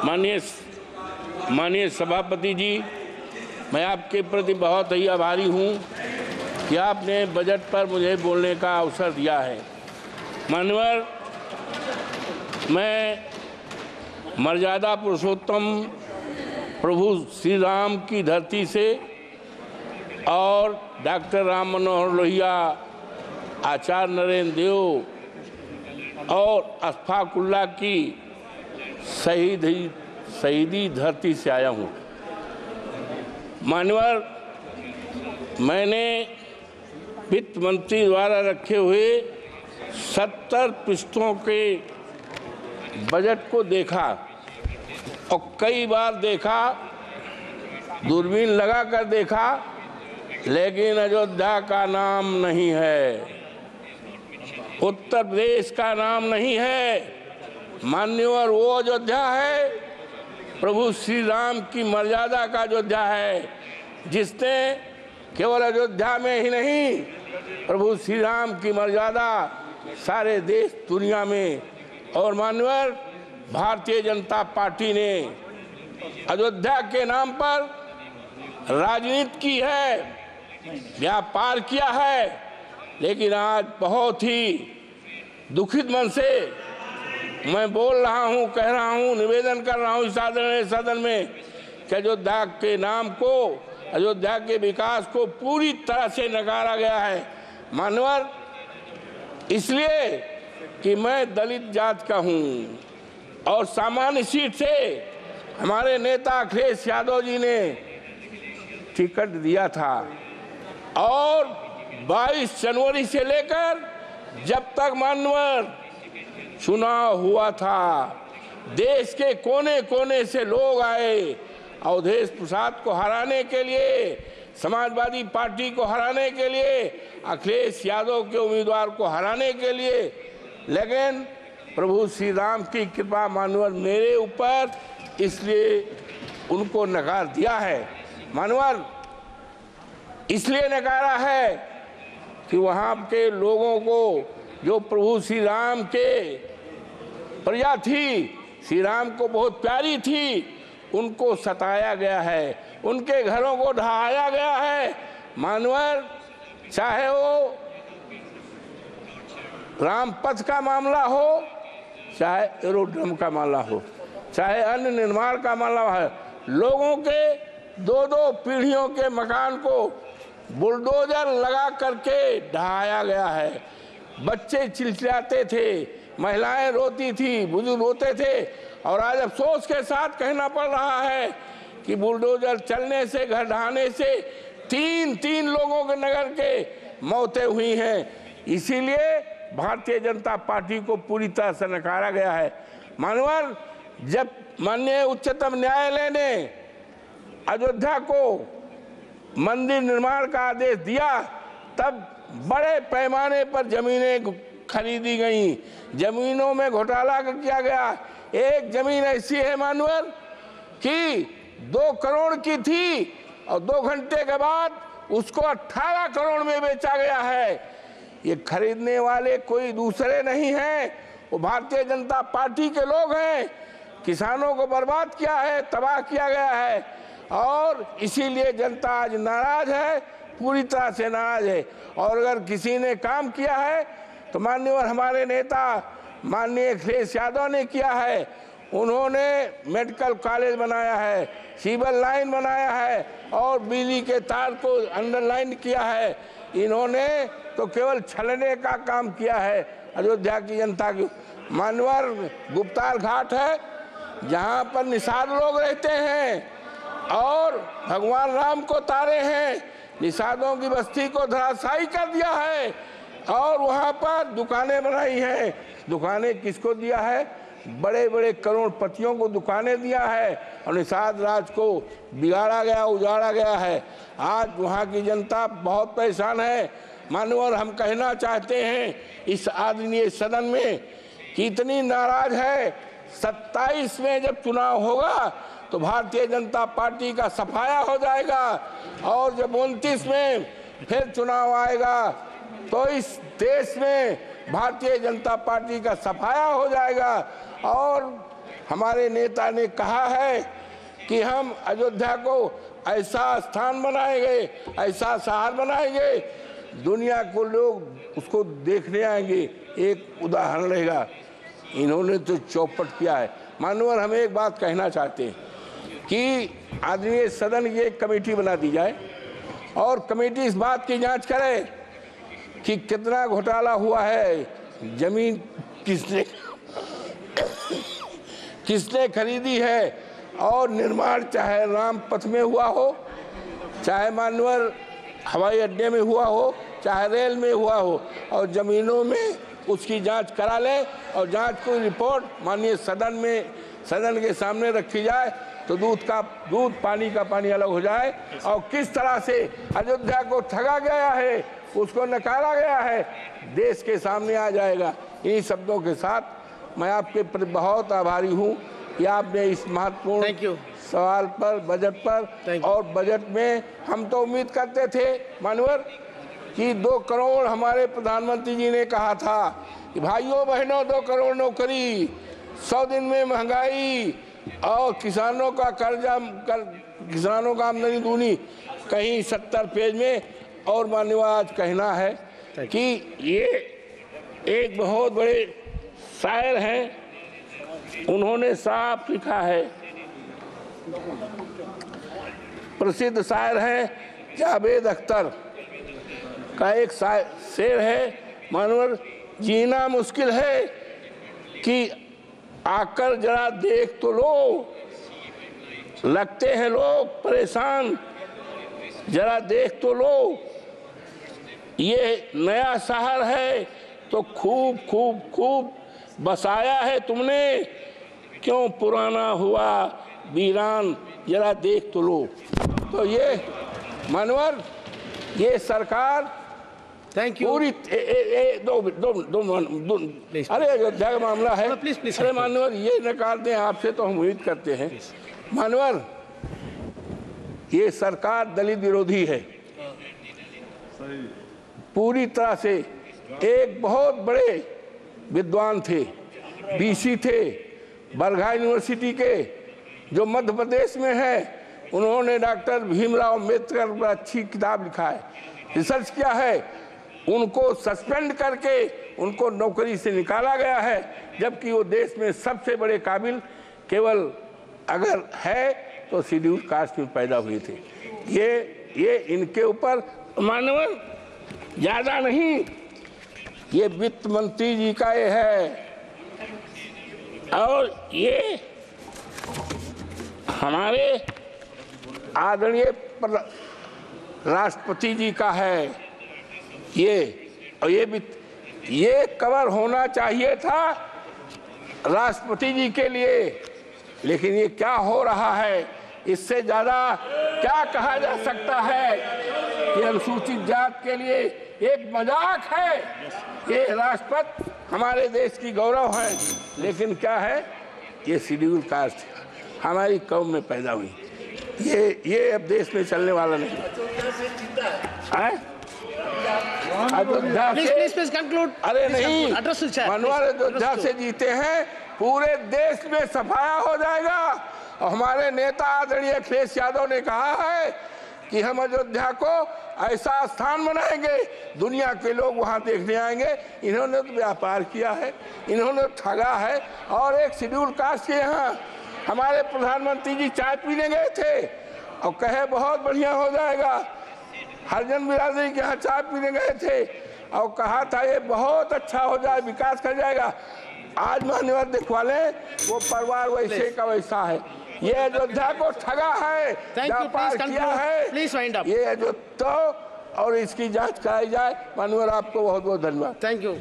माननीय सभापति जी, मैं आपके प्रति बहुत ही आभारी हूँ कि आपने बजट पर मुझे बोलने का अवसर दिया है। माननीय, मैं मर्यादा पुरुषोत्तम प्रभु श्री राम की धरती से और डॉक्टर राम मनोहर लोहिया, आचार्य नरेंद्र देव और अशफाक उल्लाह की शहीदी धरती से आया हूँ। मान्यवर, मैंने वित्त मंत्री द्वारा रखे हुए 70 पृष्ठों के बजट को देखा और कई बार देखा, दूरबीन लगा कर देखा, लेकिन अयोध्या का नाम नहीं है, उत्तर प्रदेश का नाम नहीं है। मान्यवर, वो अयोध्या है प्रभु श्री राम की मर्यादा का अयोध्या है, जिसने केवल अयोध्या में ही नहीं, प्रभु श्री राम की मर्यादा सारे देश दुनिया में। और मान्यवर, भारतीय जनता पार्टी ने अयोध्या के नाम पर राजनीति की है, व्यापार किया है, लेकिन आज बहुत ही दुखित मन से मैं बोल रहा हूं, कह रहा हूं, निवेदन कर रहा हूं इस सदन में कि अयोध्या के नाम को, अयोध्या के विकास को पूरी तरह से नकारा गया है। मानवर, इसलिए कि मैं दलित जात का हूं और सामान्य सीट से हमारे नेता अखिलेश यादव जी ने टिकट दिया था और 22 जनवरी से लेकर जब तक मानवर चुनाव हुआ था, देश के कोने कोने से लोग आए अवधेश प्रसाद को हराने के लिए, समाजवादी पार्टी को हराने के लिए, अखिलेश यादव के उम्मीदवार को हराने के लिए। लेकिन प्रभु श्री राम की कृपा मानवर मेरे ऊपर, इसलिए उनको नकार दिया है। मानवर, इसलिए नकारा है कि वहाँ के लोगों को, जो प्रभु श्री राम के प्रजा थी, श्री राम को बहुत प्यारी थी, उनको सताया गया है, उनके घरों को ढहाया गया है। मानवर, चाहे वो राम पथ का मामला हो, चाहे एरोड्रम का मामला हो, चाहे अन्य निर्माण का मामला है, लोगों के 2-2 पीढ़ियों के मकान को बुलडोजर लगा करके ढहाया गया है। बच्चे चिल्लाते थे, महिलाएं रोती थी, बुजुर्ग रोते थे, और आज अफसोस के साथ कहना पड़ रहा है कि बुलडोजर चलने से, घर ढहाने से 3 लोगों के नगर के मौतें हुई हैं। इसीलिए भारतीय जनता पार्टी को पूरी तरह से नकारा गया है। मानवर, जब माननीय उच्चतम न्यायालय ने अयोध्या को मंदिर निर्माण का आदेश दिया, तब बड़े पैमाने पर जमीनें खरीदी गई, जमीनों में घोटाला किया गया। एक जमीन ऐसी है मानवर कि 2 करोड़ की थी और 2 घंटे के बाद उसको 18 करोड़ में बेचा गया है। ये खरीदने वाले कोई दूसरे नहीं हैं, वो भारतीय जनता पार्टी के लोग हैं। किसानों को बर्बाद किया है, तबाह किया गया है, और इसीलिए जनता आज नाराज है, पूरी तरह से नाराज है। और अगर किसी ने काम किया है तो माननीय हमारे नेता माननीय अखिलेश यादव ने किया है। उन्होंने मेडिकल कॉलेज बनाया है, सिविल लाइन बनाया है और बिजली के तार को अंडरलाइन किया है। इन्होंने तो केवल छलने का काम किया है अयोध्या की जनता की। मानवर, गुप्तार घाट है जहाँ पर निषाद लोग रहते हैं और भगवान राम को तारे हैं, निषादों की बस्ती को धराशायी कर दिया है और वहाँ पर दुकानें बनाई हैं। दुकानें किसको दिया है? बड़े बड़े करोड़पतियों को दुकानें दिया है और निषाद राज को बिगाड़ा गया, उजाड़ा गया है। आज वहाँ की जनता बहुत परेशान है। मानवर, हम कहना चाहते हैं इस आदरणीय सदन में कि इतनी नाराज है, 27 में जब चुनाव होगा तो भारतीय जनता पार्टी का सफाया हो जाएगा और जब 29 में फिर चुनाव आएगा तो इस देश में भारतीय जनता पार्टी का सफाया हो जाएगा और हमारे नेता ने कहा है कि हम अयोध्या को ऐसा स्थान बनाएंगे, ऐसा शहर बनाएंगे, दुनिया को लोग उसको देखने आएंगे, एक उदाहरण रहेगा। इन्होंने तो चौपट किया है। मानवर, हम एक बात कहना चाहते हैं कि आदरणीय सदन की एक कमेटी बना दी जाए और कमेटी इस बात की जांच करे कि कितना घोटाला हुआ है, जमीन किसने खरीदी है, और निर्माण चाहे रामपथ में हुआ हो, चाहे मानवर हवाई अड्डे में हुआ हो, चाहे रेल में हुआ हो, और जमीनों में उसकी जांच करा ले और जांच को रिपोर्ट माननीय सदन के सामने रखी जाए तो दूध पानी का पानी अलग हो जाए। और किस तरह से अयोध्या को ठगा गया है, उसको नकारा गया है, देश के सामने आ जाएगा। इन्हीं शब्दों के साथ मैं आपके प्रति बहुत आभारी हूँ कि आपने इस महत्वपूर्ण सवाल पर, बजट पर, और बजट में हम तो उम्मीद करते थे मानवर कि 2 करोड़ हमारे प्रधानमंत्री जी ने कहा था कि भाइयों बहनों 2 करोड़ नौकरी, 100 दिन में महंगाई और किसानों का कर्जा, किसानों का आमदनी दूनी, कहीं 70 पेज में। और माननीय आज कहना है कि ये एक बहुत बड़े शायर हैं, उन्होंने साफ लिखा है, प्रसिद्ध शायर हैं जावेद अख्तर का एक शेर है, मानवर, जीना मुश्किल है कि आकर जरा देख तो लो, लगते हैं लोग परेशान, जरा देख तो लो, ये नया शहर है तो खूब खूब खूब बसाया है तुमने, क्यों पुराना हुआ वीरान, जरा देख तो लो। तो ये मानवर, ये सरकार पूरी अरे अयोध्या का मामला है, अरे मानवर ये निकाल दें आपसे तो हम उम्मीद करते हैं। मानवर, ये सरकार दलित विरोधी है पूरी तरह से। एक बहुत बड़े विद्वान थे, बीसी थे, बरघा यूनिवर्सिटी के, जो मध्य प्रदेश में है, उन्होंने डॉक्टर भीमराव अम्बेडकर पर अच्छी किताब लिखा है, रिसर्च किया है। उनको सस्पेंड करके उनको नौकरी से निकाला गया है, जबकि वो देश में सबसे बड़े काबिल केवल अगर है तो शेड्यूल कास्ट में पैदा हुए थे। ये इनके ऊपर मानवर ज़्यादा नहीं, ये वित्त मंत्री जी का ये है, और ये हमारे आदरणीय राष्ट्रपति जी का है और ये कवर होना चाहिए था राष्ट्रपति जी के लिए। लेकिन ये क्या हो रहा है, इससे ज़्यादा क्या कहा जा सकता है कि अनुसूचित जात के लिए एक मजाक है। ये राष्ट्रपति हमारे देश की गौरव है, लेकिन क्या है, ये शेड्यूल कास्ट हमारी कौम में पैदा हुई, ये अब देश में चलने वाला नहीं है। अयोध्या से, अरे नहीं मनोहर, अयोध्या से जीते हैं, पूरे देश में सफाया हो जाएगा। और हमारे नेता आदरणीय अखिलेश यादव ने कहा है कि हम अयोध्या को ऐसा स्थान बनाएंगे, दुनिया के लोग वहां देखने आएंगे। इन्होंने तो व्यापार किया है, इन्होंने ठगा है। और एक शेड्यूल कास्ट के यहाँ हमारे प्रधानमंत्री जी चाय पीने गए थे और कहे बहुत बढ़िया हो जाएगा। हरिजन बिरादरी के यहाँ चाय पीने गए थे और कहा था ये बहुत अच्छा हो जाए, विकास कर जाएगा। आज मान्यवर दिखवा लें, वो परिवार वैसे का वैसा है। ये अयोध्या को ठगा है, व्यापार किया है। ये जो तो और इसकी जांच कराई जाए। मान्यवर आपको बहुत बहुत धन्यवाद। Thank you.